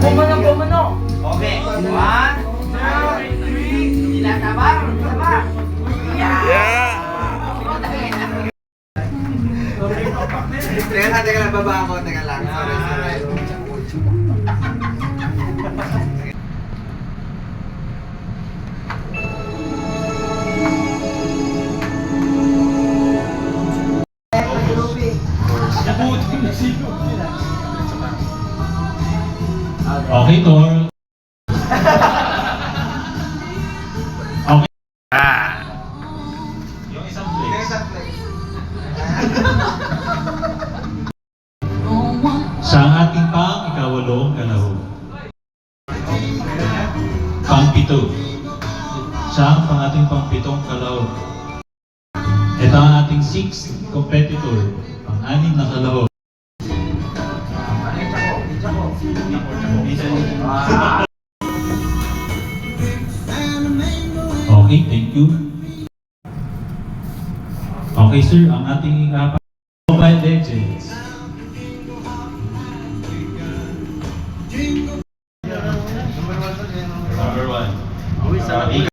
Bumano. Okay. 1, 2, 3. Sila tabang. Tabang. Yeah! Teka lang, baba ako. Teka lang. Sorry. Okay, Tor. Okay. Yung isang place. Sa ating pang-ikawalong kalahok. Pang-pito. Sa ating pang-pitong kalahok. Ito ang ating sixth competitor. Pang-anim na kalahok. Okay, thank you. Okay, sir, ang ating Mobile Legends. Number 1.